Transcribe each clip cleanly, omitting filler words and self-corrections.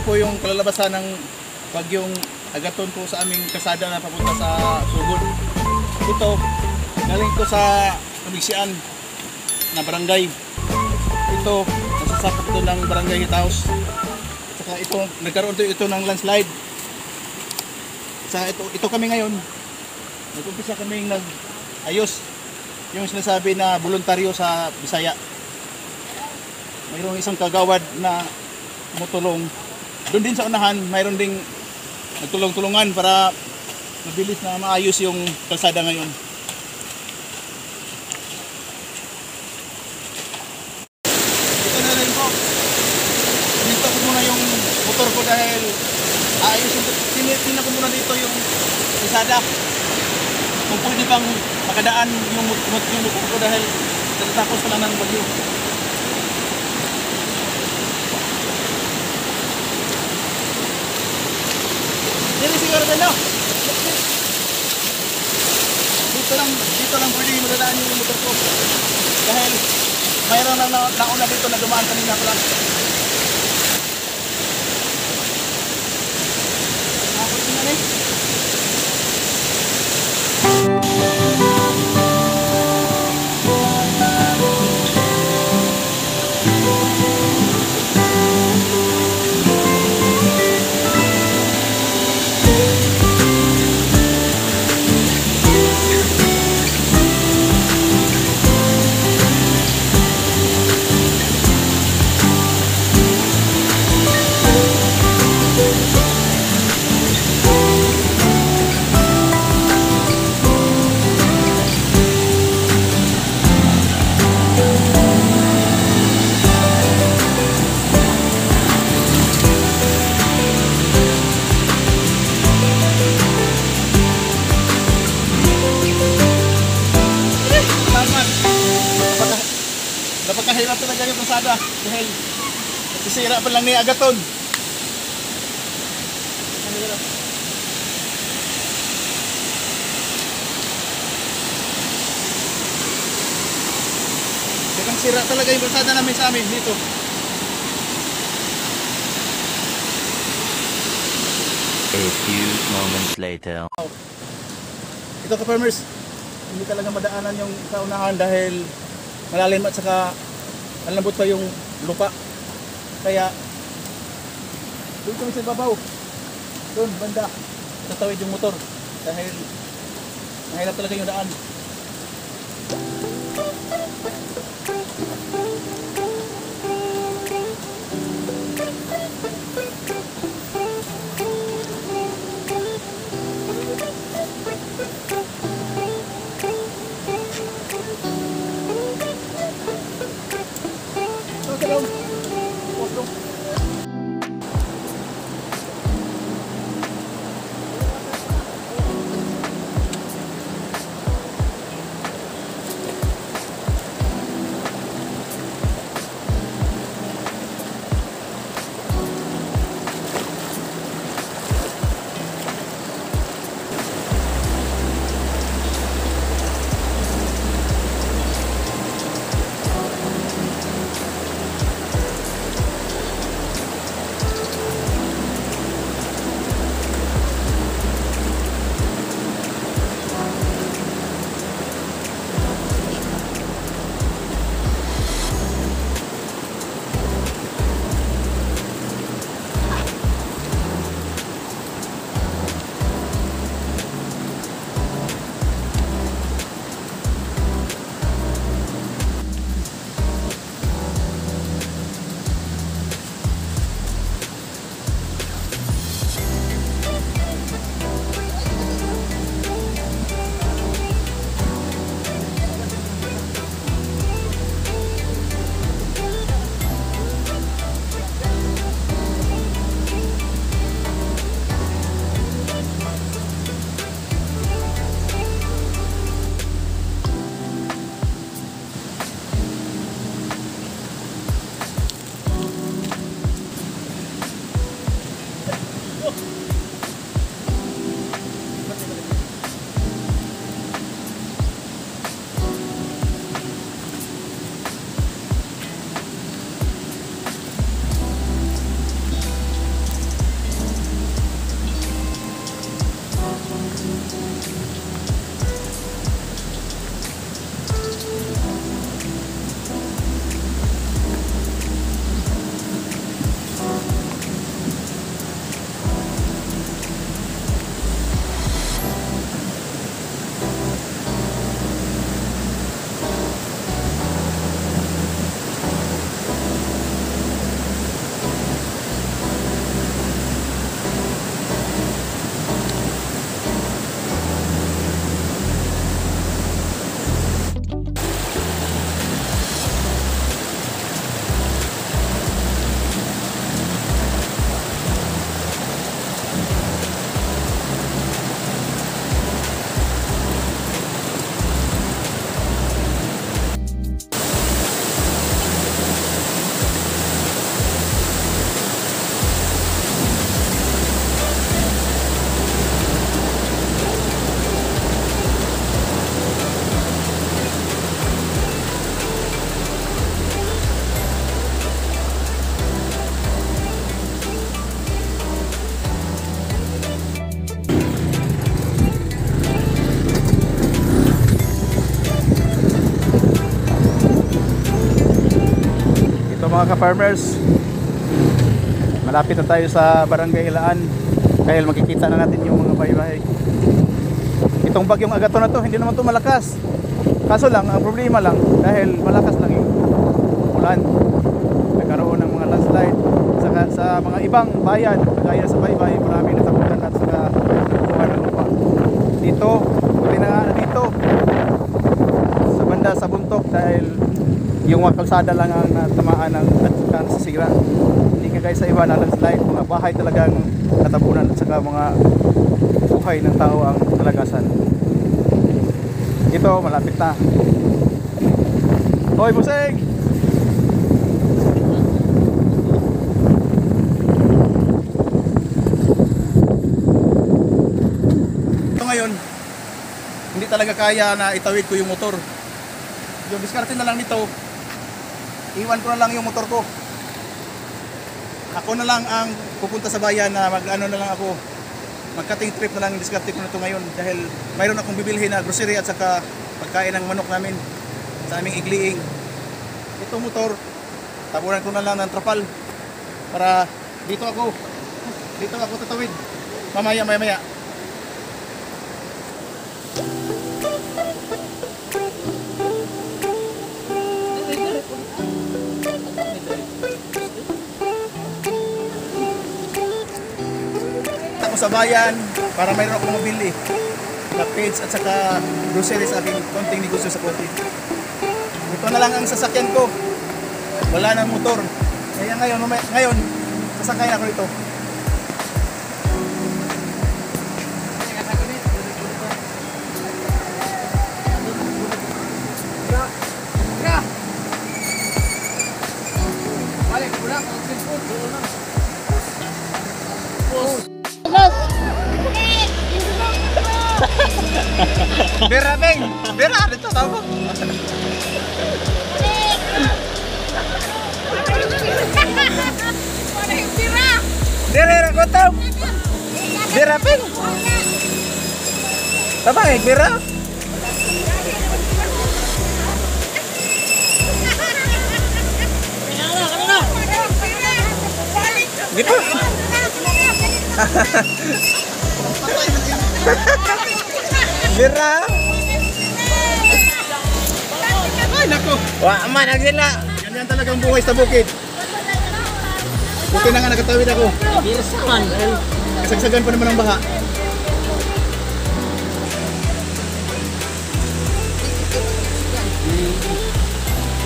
po yung kalalabasan ng bagyong Agaton po sa aming kasada na papunta sa Sugod. Ito, galing ito sa Kamigsian na barangay. Ito, nasasakop ito ng barangay Hitaos. Saka ito, nagkaroon ito ng landslide. Saka ito kami ngayon, nag-umpisa kaming nag-ayos. Yung sinasabi na voluntaryo sa Bisaya. Mayroong isang kagawad na tumutulong. Doon din sa unahan, mayroon ding nagtulong-tulungan para mabilis na maayos yung kalsada ngayon. Ito na rin po. Pinito ko muna yung motor ko dahil aayusin ko. Tingnan ko muna dito yung kalsada. Kung pwede bang makadaan yung motor ko dahil natatapos ko lang ng bagyo. Dito siguro dito. Dito lang pwede madadaan yung motor ko. Dahil mayroon lang nauna dito na dumaan kanina ko lang. Ako tingnan eh. Napakahirap talaga yung kalsada dahil sisira pa lang ni Agaton. Kaya sira talaga yung kalsada namin sa amin dito. A few moments later. Ito ka farmers, hindi talaga madaanan yung kaunahan dahil malalim at saka malambot pa yung lupa. Kaya doon kami sa babaw. Doon banda tatawid yung motor dahil mahirap talaga yung daan. mga ka-farmers, malapit na tayo sa Barangay Hilaan dahil makikita na natin yung mga bahay-bahay. Itong bagyong Agaton na to, hindi naman to malakas. Kaso lang, ang problema lang, dahil malakas lang yung ulan, nagkaroon ng mga landslide. Saka sa mga ibang bayan, kagaya sa Baybay, maraming natabunan at saka nakuha ng lupa. Dito, buti na nga dito, sa banda sa Buntok, dahil yung mga kalsada lang ang natamaan ng at saka nasisira. Hindi kagaya sa iba na landslide, mga bahay talagang natabunan at saka mga buhay ng tao ang nalagasan. Ito, malapit na. Hoy, Buseng! Ito ngayon, hindi talaga kaya na itawid ko yung motor. Yung diskarte na lang nito, iwan ko na lang yung motor ko. Ako na lang ang pupunta sa bayan na mag-ano na lang ako, magkating trip na lang yung diskarte ko na ito ngayon dahil mayroon akong bibilhin na grocery at saka pagkain ng manok namin sa aming igliing. Ito motor, tabunan ko na lang ng trapal para dito ako tatawid maya. Sa bayan para mayroon akong mabili na page at saka groceries sa aking konting negosyo sa coffee. Ito na lang ang sasakyan ko, wala nang motor, kaya ngayon sasakay ako dito. Bira, Beng! Bira! Dito, tama! Bira! Bira, kotaw! Bira, Beng! Tama, bira! Gitu? Bira! Ay, naku! Wah, man, sila! Ganyan talagang buhay sa bukid. Buti na nga nakatawid ako. Kasagsagan pa naman ang baha.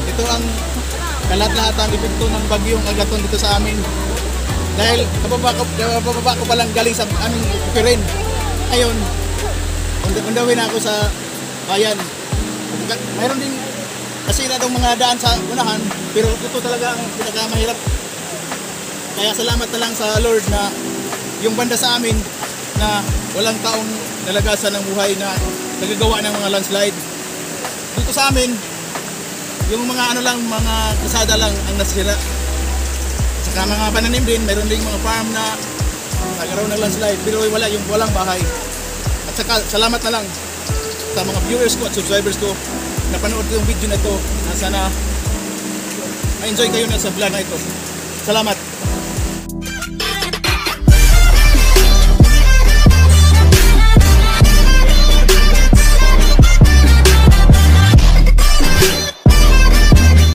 Ito ang kalat-lahatan epekto ng bagyong Agaton dito sa amin. Dahil kababa ko pa lang galing sa aming Pukirin. Ngayon, undawin ako sa bayan. Mayroon din nasira daw mga daan sa unahan, pero ito talaga ang pinakamahirap. Kaya salamat na lang sa Lord na yung banda sa amin na walang taong nalagasan ng buhay na nagagawa ng mga landslide. Dito sa amin, yung mga mga kasada lang ang nasira. Saka mga pananim din, mayroon ding mga farm na nagkaroon ng landslide, pero walang bahay. At saka salamat na lang sa mga viewers ko at subscribers ko na panood yung video na ito na sana ma-enjoy kayo na sa vlog na ito. Salamat!